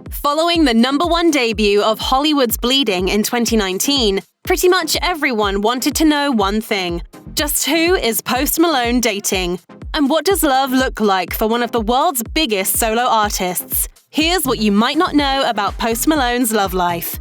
Following the #1 debut of Hollywood's Bleeding in 2019, pretty much everyone wanted to know one thing. Just who is Post Malone dating? And what does love look like for one of the world's biggest solo artists? Here's what you might not know about Post Malone's love life.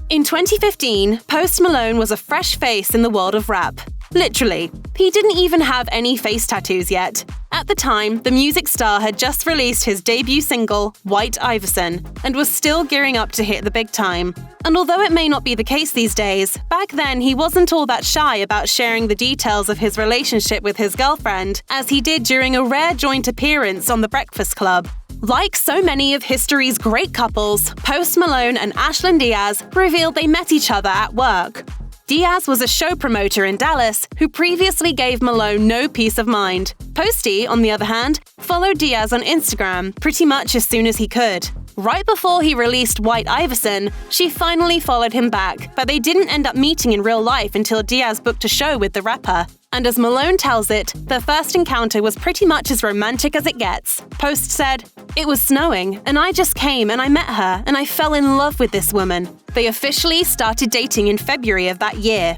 In 2015, Post Malone was a fresh face in the world of rap. Literally, he didn't even have any face tattoos yet. At the time, the music star had just released his debut single, White Iverson, and was still gearing up to hit the big time. And although it may not be the case these days, back then he wasn't all that shy about sharing the details of his relationship with his girlfriend, as he did during a rare joint appearance on The Breakfast Club. Like so many of history's great couples, Post Malone and Ashlyn Diaz revealed they met each other at work. Diaz was a show promoter in Dallas who previously gave Malone no peace of mind. Posty, on the other hand, followed Diaz on Instagram pretty much as soon as he could. Right before he released White Iverson, she finally followed him back, but they didn't end up meeting in real life until Diaz booked a show with the rapper. And as Malone tells it, their first encounter was pretty much as romantic as it gets. Post said, "It was snowing, and I just came and I met her, and I fell in love with this woman." They officially started dating in February of that year.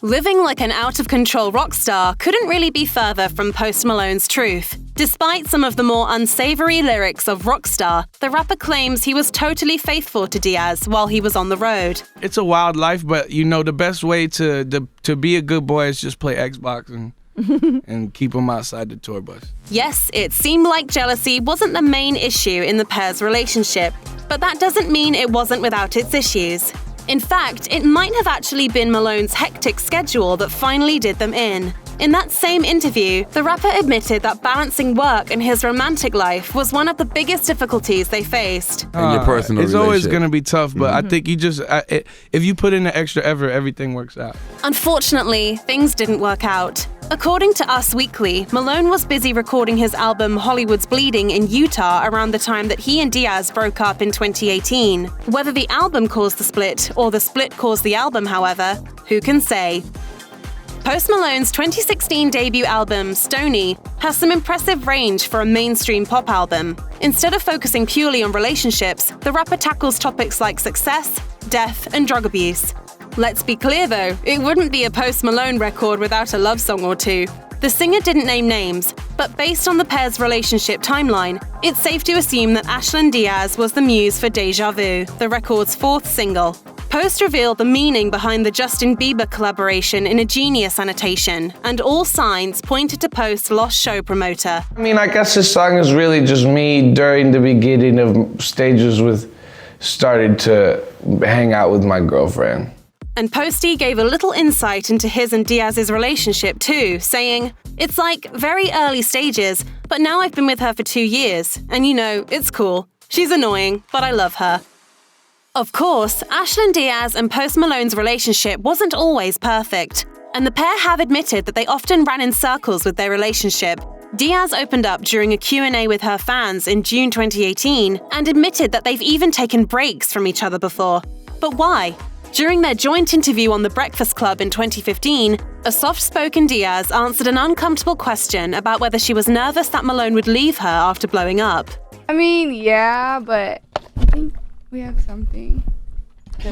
Living like an out-of-control rock star couldn't really be further from Post Malone's truth. Despite some of the more unsavory lyrics of Rockstar, the rapper claims he was totally faithful to Diaz while he was on the road. It's a wild life, but you know the best way to be a good boy is just play Xbox and keep him outside the tour bus. Yes, it seemed like jealousy wasn't the main issue in the pair's relationship, but that doesn't mean it wasn't without its issues. In fact, it might have actually been Malone's hectic schedule that finally did them in. In that same interview, the rapper admitted that balancing work and his romantic life was one of the biggest difficulties they faced. In your personal It's always relationship. going to be tough, but I think you just, if you put in the extra effort, everything works out. Unfortunately, things didn't work out. According to Us Weekly, Malone was busy recording his album Hollywood's Bleeding in Utah around the time that he and Diaz broke up in 2018. Whether the album caused the split or the split caused the album, however, who can say? Post Malone's 2016 debut album, Stoney, has some impressive range for a mainstream pop album. Instead of focusing purely on relationships, the rapper tackles topics like success, death, and drug abuse. Let's be clear though, it wouldn't be a Post Malone record without a love song or two. The singer didn't name names, but based on the pair's relationship timeline, it's safe to assume that Ashlyn Diaz was the muse for Deja Vu, the record's 4th single. Post revealed the meaning behind the Justin Bieber collaboration in a Genius annotation, and all signs pointed to Post's lost show promoter. I mean, I guess this song is really just me during the beginning of stages started to hang out with my girlfriend. And Posty gave a little insight into his and Diaz's relationship too, saying, "It's like very early stages, but now I've been with her for 2 years, and you know, it's cool. She's annoying, but I love her." Of course, Ashlyn Diaz and Post Malone's relationship wasn't always perfect, and the pair have admitted that they often ran in circles with their relationship. Diaz opened up during a Q&A with her fans in June 2018 and admitted that they've even taken breaks from each other before. But why? During their joint interview on The Breakfast Club in 2015, a soft-spoken Diaz answered an uncomfortable question about whether she was nervous that Malone would leave her after blowing up. I mean, yeah, but I think we have something.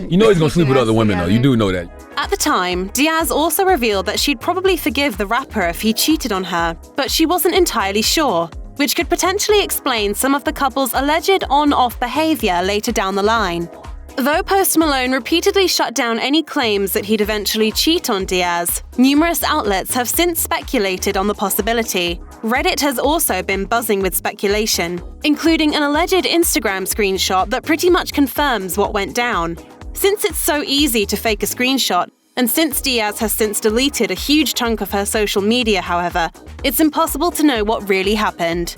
You know he's gonna sleep with other women, though. You do know that. At the time, Diaz also revealed that she'd probably forgive the rapper if he cheated on her, but she wasn't entirely sure, which could potentially explain some of the couple's alleged on-off behavior later down the line. Though Post Malone repeatedly shut down any claims that he'd eventually cheat on Diaz, numerous outlets have since speculated on the possibility. Reddit has also been buzzing with speculation, including an alleged Instagram screenshot that pretty much confirms what went down. Since it's so easy to fake a screenshot, and since Diaz has since deleted a huge chunk of her social media, however, it's impossible to know what really happened.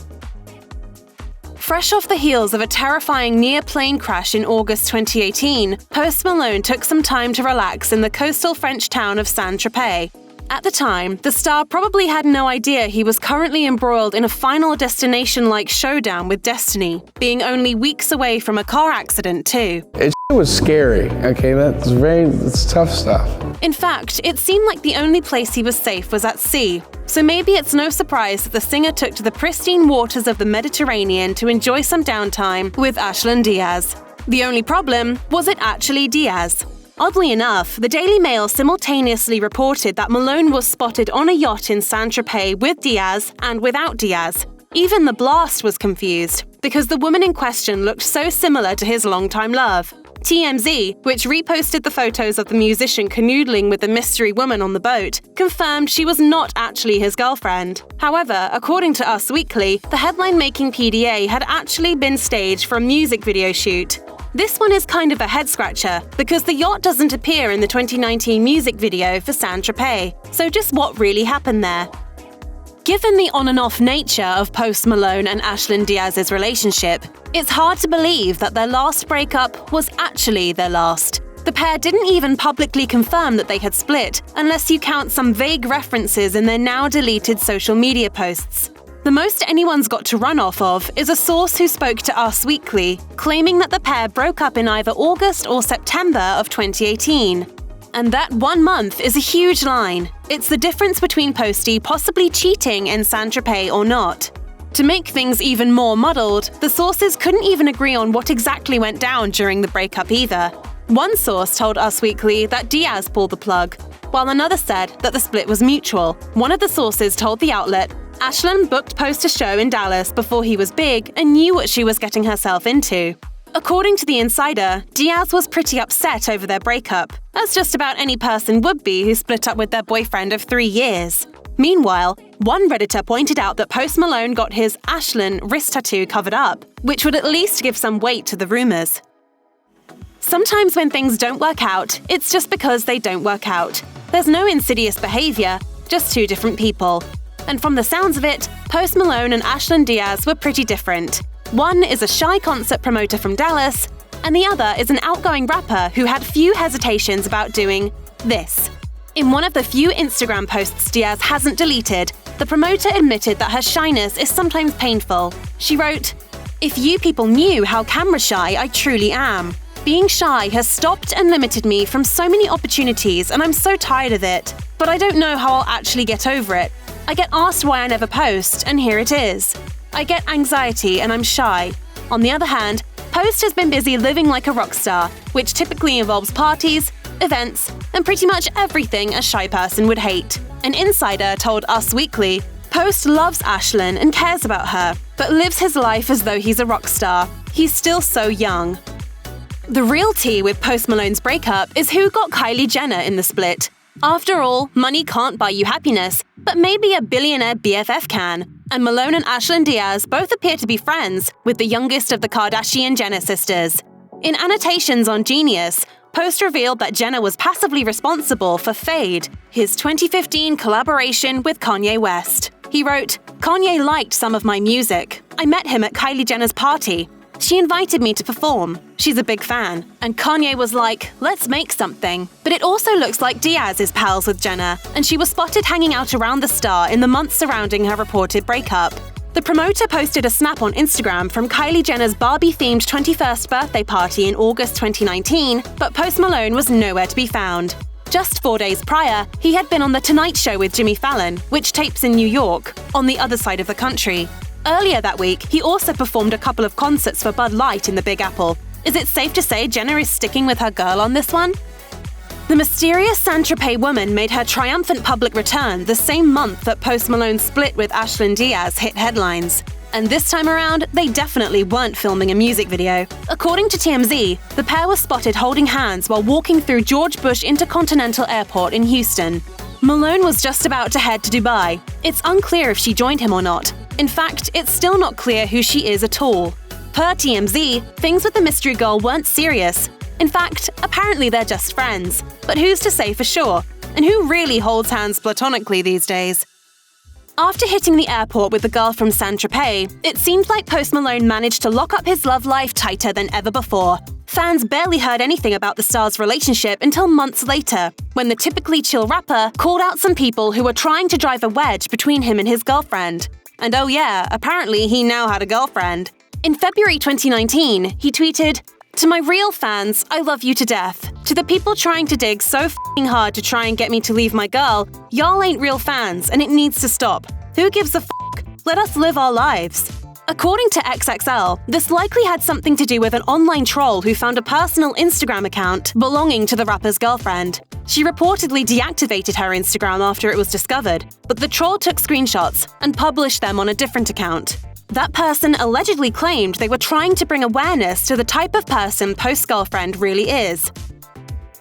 Fresh off the heels of a terrifying near-plane crash in August 2018, Post Malone took some time to relax in the coastal French town of Saint-Tropez. At the time, the star probably had no idea he was currently embroiled in a Final Destination-like showdown with destiny, being only weeks away from a car accident too. It's It was scary, okay? It's tough stuff. In fact, it seemed like the only place he was safe was at sea. So maybe it's no surprise that the singer took to the pristine waters of the Mediterranean to enjoy some downtime with Ashlyn Diaz. The only problem was it actually Diaz. Oddly enough, the Daily Mail simultaneously reported that Malone was spotted on a yacht in Saint-Tropez with Diaz and without Diaz. Even The Blast was confused, because the woman in question looked so similar to his longtime love. TMZ, which reposted the photos of the musician canoodling with the mystery woman on the boat, confirmed she was not actually his girlfriend. However, according to Us Weekly, the headline-making PDA had actually been staged for a music video shoot. This one is kind of a head-scratcher, because the yacht doesn't appear in the 2019 music video for Saint-Tropez. So just what really happened there? Given the on and off nature of Post Malone and Ashlyn Diaz's relationship, it's hard to believe that their last breakup was actually their last. The pair didn't even publicly confirm that they had split, unless you count some vague references in their now deleted social media posts. The most anyone's got to run off of is a source who spoke to Us Weekly, claiming that the pair broke up in either August or September of 2018. And that 1 month is a huge line. It's the difference between Posty possibly cheating in Saint-Tropez or not. To make things even more muddled, the sources couldn't even agree on what exactly went down during the breakup either. One source told Us Weekly that Diaz pulled the plug, while another said that the split was mutual. One of the sources told the outlet, Ashlyn booked Post a show in Dallas before he was big and knew what she was getting herself into. According to The Insider, Diaz was pretty upset over their breakup, as just about any person would be who split up with their boyfriend of 3 years. Meanwhile, one Redditor pointed out that Post Malone got his Ashlyn wrist tattoo covered up, which would at least give some weight to the rumors. Sometimes when things don't work out, it's just because they don't work out. There's no insidious behavior, just two different people. And from the sounds of it, Post Malone and Ashlyn Diaz were pretty different. One is a shy concert promoter from Dallas, and the other is an outgoing rapper who had few hesitations about doing this. In one of the few Instagram posts Diaz hasn't deleted, the promoter admitted that her shyness is sometimes painful. She wrote, "If you people knew how camera shy I truly am. Being shy has stopped and limited me from so many opportunities, and I'm so tired of it. But I don't know how I'll actually get over it. I get asked why I never post, and here it is. I get anxiety and I'm shy." On the other hand, Post has been busy living like a rock star, which typically involves parties, events, and pretty much everything a shy person would hate. An insider told Us Weekly, Post loves Ashlyn and cares about her, but lives his life as though he's a rock star. He's still so young. The real tea with Post Malone's breakup is who got Kylie Jenner in the split. After all, money can't buy you happiness, but maybe a billionaire BFF can. And Malone and Ashlyn Diaz both appear to be friends with the youngest of the Kardashian-Jenner sisters. In annotations on Genius, Post revealed that Jenner was passively responsible for Fade, his 2015 collaboration with Kanye West. He wrote, "Kanye liked some of my music. I met him at Kylie Jenner's party. She invited me to perform. She's a big fan. And Kanye was like, let's make something." But it also looks like Diaz is pals with Jenner, and she was spotted hanging out around the star in the months surrounding her reported breakup. The promoter posted a snap on Instagram from Kylie Jenner's Barbie-themed 21st birthday party in August 2019, but Post Malone was nowhere to be found. Just 4 days prior, he had been on The Tonight Show with Jimmy Fallon, which tapes in New York, on the other side of the country. Earlier that week, he also performed a couple of concerts for Bud Light in the Big Apple. Is it safe to say Jenner is sticking with her girl on this one? The mysterious Saint-Tropez woman made her triumphant public return the same month that Post Malone's split with Ashlyn Diaz hit headlines. And this time around, they definitely weren't filming a music video. According to TMZ, the pair was spotted holding hands while walking through George Bush Intercontinental Airport in Houston. Malone was just about to head to Dubai. It's unclear if she joined him or not. In fact, it's still not clear who she is at all. Per TMZ, things with the mystery girl weren't serious. In fact, apparently they're just friends. But who's to say for sure? And who really holds hands platonically these days? After hitting the airport with the girl from Saint-Tropez, it seemed like Post Malone managed to lock up his love life tighter than ever before. Fans barely heard anything about the star's relationship until months later, when the typically chill rapper called out some people who were trying to drive a wedge between him and his girlfriend. And oh yeah, apparently he now had a girlfriend. In February 2019, he tweeted, To my real fans, I love you to death. To the people trying to dig so f***ing hard to try and get me to leave my girl, y'all ain't real fans and it needs to stop. Who gives a f***? Let us live our lives. According to XXL, this likely had something to do with an online troll who found a personal Instagram account belonging to the rapper's girlfriend. She reportedly deactivated her Instagram after it was discovered, but the troll took screenshots and published them on a different account. That person allegedly claimed they were trying to bring awareness to the type of person Post's girlfriend really is.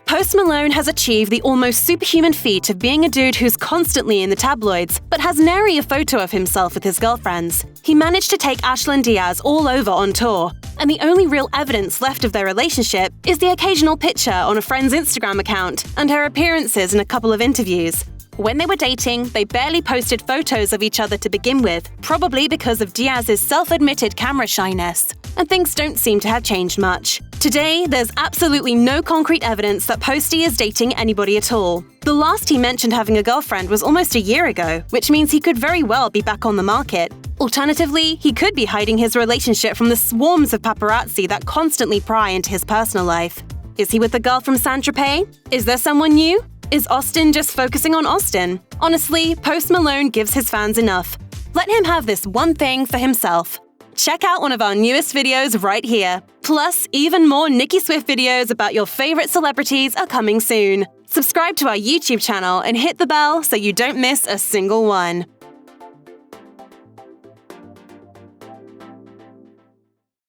Post Malone has achieved the almost superhuman feat of being a dude who's constantly in the tabloids, but has nary a photo of himself with his girlfriends. He managed to take Ashlyn Diaz all over on tour, and the only real evidence left of their relationship is the occasional picture on a friend's Instagram account and her appearances in a couple of interviews. When they were dating, they barely posted photos of each other to begin with, probably because of Diaz's self-admitted camera shyness. And things don't seem to have changed much. Today, there's absolutely no concrete evidence that Posty is dating anybody at all. The last he mentioned having a girlfriend was almost a year ago, which means he could very well be back on the market. Alternatively, he could be hiding his relationship from the swarms of paparazzi that constantly pry into his personal life. Is he with the girl from Saint-Tropez? Is there someone new? Is Austin just focusing on Austin? Honestly, Post Malone gives his fans enough. Let him have this one thing for himself. Check out one of our newest videos right here. Plus, even more Nicki Swift videos about your favorite celebrities are coming soon. Subscribe to our YouTube channel and hit the bell so you don't miss a single one.